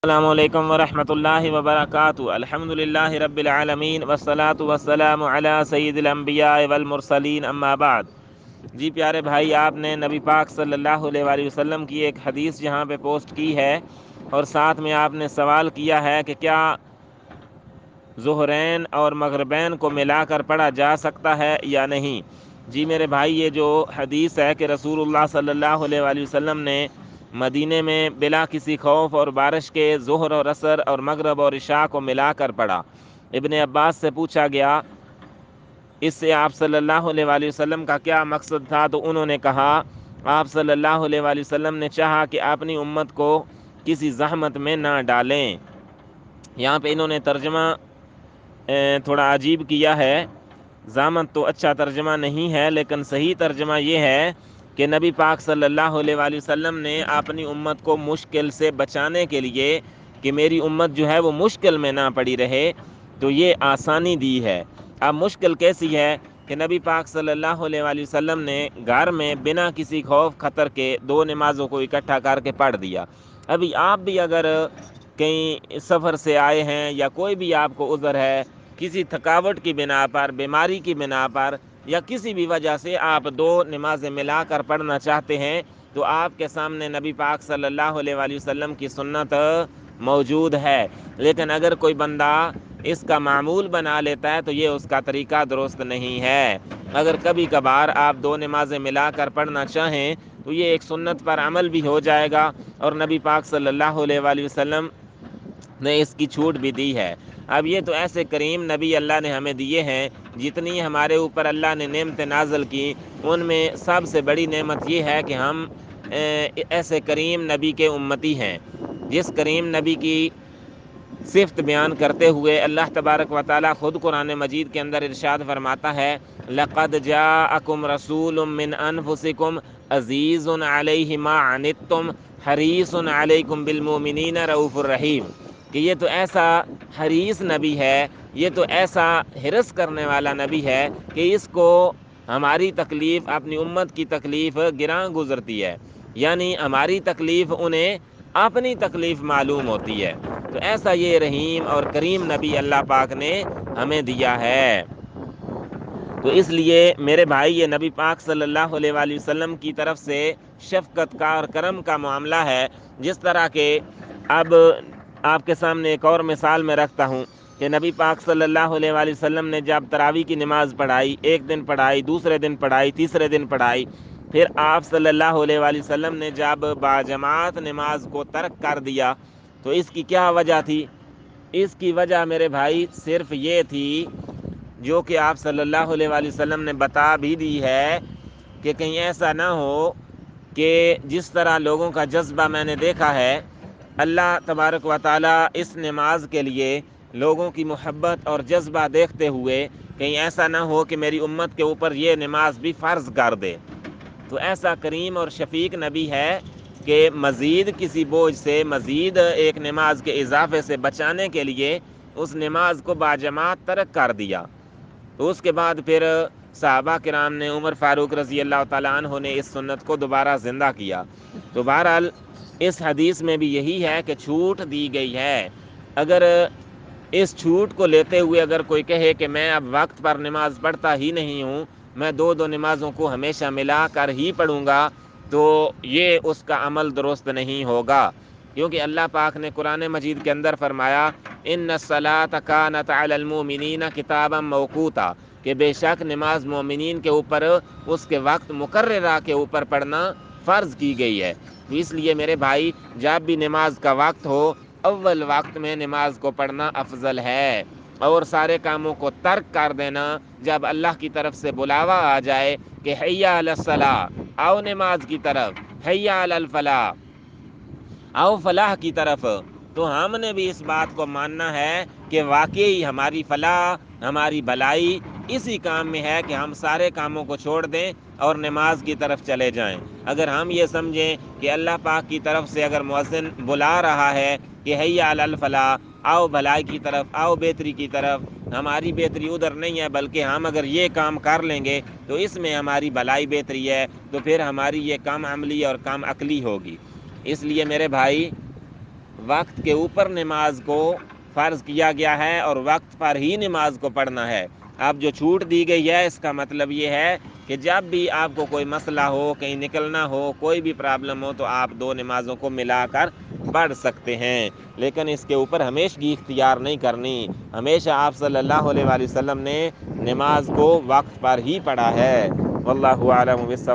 السلام علیکم ورحمۃ اللہ وبرکاتہ۔ الحمدللہ رب العالمین والصلاة والسلام علی سید الانبیاء والمرسلین، اما بعد۔ جی پیارے بھائی، آپ نے نبی پاک صلی اللہ علیہ وآلہ وسلم کی ایک حدیث یہاں پہ پوسٹ کی ہے، اور ساتھ میں آپ نے سوال کیا ہے کہ کیا ظہرین اور مغربین کو ملا کر پڑھا جا سکتا ہے یا نہیں۔ جی میرے بھائی، یہ جو حدیث ہے کہ رسول اللہ صلی اللہ علیہ وآلہ وسلم نے مدینے میں بلا کسی خوف اور بارش کے ظہر اور عصر اور مغرب اور عشاء کو ملا کر پڑھا۔ ابن عباس سے پوچھا گیا اس سے آپ صلی اللہ علیہ وآلہ وسلم کا کیا مقصد تھا، تو انہوں نے کہا آپ صلی اللہ علیہ وآلہ وسلم نے چاہا کہ اپنی امت کو کسی زحمت میں نہ ڈالیں۔ یہاں پہ انہوں نے ترجمہ تھوڑا عجیب کیا ہے، زحمت تو اچھا ترجمہ نہیں ہے، لیکن صحیح ترجمہ یہ ہے کہ نبی پاک صلی اللہ علیہ وآلہ وسلم نے اپنی امت کو مشکل سے بچانے کے لیے کہ میری امت جو ہے وہ مشکل میں نہ پڑی رہے، تو یہ آسانی دی ہے۔ اب مشکل کیسی ہے کہ نبی پاک صلی اللہ علیہ وآلہ وسلم نے گھر میں بنا کسی خوف خطر کے دو نمازوں کو اکٹھا کر کے پڑھ دیا۔ ابھی آپ بھی اگر کہیں سفر سے آئے ہیں یا کوئی بھی آپ کو عذر ہے، کسی تھکاوٹ کی بنا پر، بیماری کی بنا پر، یا کسی بھی وجہ سے آپ دو نمازیں ملا کر پڑھنا چاہتے ہیں، تو آپ کے سامنے نبی پاک صلی اللہ علیہ وآلہ وسلم کی سنت موجود ہے۔ لیکن اگر کوئی بندہ اس کا معمول بنا لیتا ہے تو یہ اس کا طریقہ درست نہیں ہے۔ اگر کبھی کبھار آپ دو نمازیں ملا کر پڑھنا چاہیں تو یہ ایک سنت پر عمل بھی ہو جائے گا، اور نبی پاک صلی اللہ علیہ وآلہ وسلم نے اس کی چھوٹ بھی دی ہے۔ اب یہ تو ایسے کریم نبی اللہ نے ہمیں دیے ہیں، جتنی ہمارے اوپر اللہ نے نعمتیں نازل کی، ان میں سب سے بڑی نعمت یہ ہے کہ ہم ایسے کریم نبی کے امتی ہیں۔ جس کریم نبی کی صفت بیان کرتے ہوئے اللہ تبارک و تعالیٰ خود قرآن مجید کے اندر ارشاد فرماتا ہے لَقَدْ جَاءَكُمْ رَسُولٌ مِّنْ أَنفُسِكُمْ عَزِيزٌ عَلَيْهِ مَا عَنِتُّمْ حَرِيصٌ عَلَيْكُمْ بِالْمُؤْمِنِينَ رَءُوفٌ رَحِيمٌ، کہ یہ تو ایسا حریص نبی ہے، یہ تو ایسا حرص کرنے والا نبی ہے کہ اس کو ہماری تکلیف، اپنی امت کی تکلیف گراں گزرتی ہے، یعنی ہماری تکلیف انہیں اپنی تکلیف معلوم ہوتی ہے۔ تو ایسا یہ رحیم اور کریم نبی اللہ پاک نے ہمیں دیا ہے۔ تو اس لیے میرے بھائی، یہ نبی پاک صلی اللہ علیہ وآلہ وسلم کی طرف سے شفقت کا اور کرم کا معاملہ ہے۔ جس طرح کہ اب آپ کے سامنے ایک اور مثال میں رکھتا ہوں کہ نبی پاک صلی اللہ علیہ وآلہ وسلم نے جب تراویح کی نماز پڑھائی، ایک دن پڑھائی، دوسرے دن پڑھائی، تیسرے دن پڑھائی، پھر آپ صلی اللہ علیہ وآلہ وسلم نے جب باجماعت نماز کو ترک کر دیا، تو اس کی کیا وجہ تھی؟ اس کی وجہ میرے بھائی صرف یہ تھی، جو کہ آپ صلی اللہ علیہ وآلہ وسلم نے بتا بھی دی ہے، کہ کہیں ایسا نہ ہو کہ جس طرح لوگوں کا جذبہ میں نے دیکھا ہے، اللہ تبارک و تعالیٰ اس نماز کے لیے لوگوں کی محبت اور جذبہ دیکھتے ہوئے کہیں ایسا نہ ہو کہ میری امت کے اوپر یہ نماز بھی فرض کر دے۔ تو ایسا کریم اور شفیق نبی ہے کہ مزید کسی بوجھ سے، مزید ایک نماز کے اضافے سے بچانے کے لیے اس نماز کو باجماعت ترک کر دیا۔ تو اس کے بعد پھر صحابہ کرام نے، عمر فاروق رضی اللہ تعالیٰ عنہ نے اس سنت کو دوبارہ زندہ کیا۔ تو بہرحال اس حدیث میں بھی یہی ہے کہ چھوٹ دی گئی ہے۔ اگر اس چھوٹ کو لیتے ہوئے اگر کوئی کہے کہ میں اب وقت پر نماز پڑھتا ہی نہیں ہوں، میں دو نمازوں کو ہمیشہ ملا کر ہی پڑھوں گا، تو یہ اس کا عمل درست نہیں ہوگا، کیونکہ اللہ پاک نے قرآن مجید کے اندر فرمایا ان الصلاۃ کانت علی المؤمنین کتابا موقوتا، کہ بے شک نماز مومنین کے اوپر اس کے وقت مقررہ کے اوپر پڑھنا فرض کی گئی ہے۔ تو اس لیے میرے بھائی، جب بھی نماز کا وقت ہو، اول وقت میں نماز کو پڑھنا افضل ہے، اور سارے کاموں کو ترک کر دینا جب اللہ کی طرف سے بلاوا آ جائے کہ حی علی الصلاۃ، آؤ نماز کی طرف، حی علی الفلاح، آؤ فلاح کی طرف، تو ہم نے بھی اس بات کو ماننا ہے کہ واقعی ہماری فلاح، ہماری بھلائی اسی کام میں ہے کہ ہم سارے کاموں کو چھوڑ دیں اور نماز کی طرف چلے جائیں۔ اگر ہم یہ سمجھیں کہ اللہ پاک کی طرف سے اگر مؤذن بلا رہا ہے کہ حی علی الفلاح، آؤ بھلائی کی طرف، آؤ بہتری کی طرف، ہماری بہتری ادھر نہیں ہے، بلکہ ہم اگر یہ کام کر لیں گے تو اس میں ہماری بھلائی بہتری ہے، تو پھر ہماری یہ کم عملی اور کم عقلی ہوگی۔ اس لیے میرے بھائی، وقت کے اوپر نماز کو فرض کیا گیا ہے اور وقت پر ہی نماز کو پڑھنا ہے۔ اب جو چھوٹ دی گئی ہے اس کا مطلب یہ ہے کہ جب بھی آپ کو کوئی مسئلہ ہو، کہیں نکلنا ہو، کوئی بھی پرابلم ہو، تو آپ 2 نمازوں کو ملا کر پڑھ سکتے ہیں، لیکن اس کے اوپر ہمیشگی اختیار نہیں کرنی۔ ہمیشہ آپ صلی اللہ علیہ وآلہ وسلم نے نماز کو وقت پر ہی پڑھا ہے۔ واللہ اعلم بالصواب۔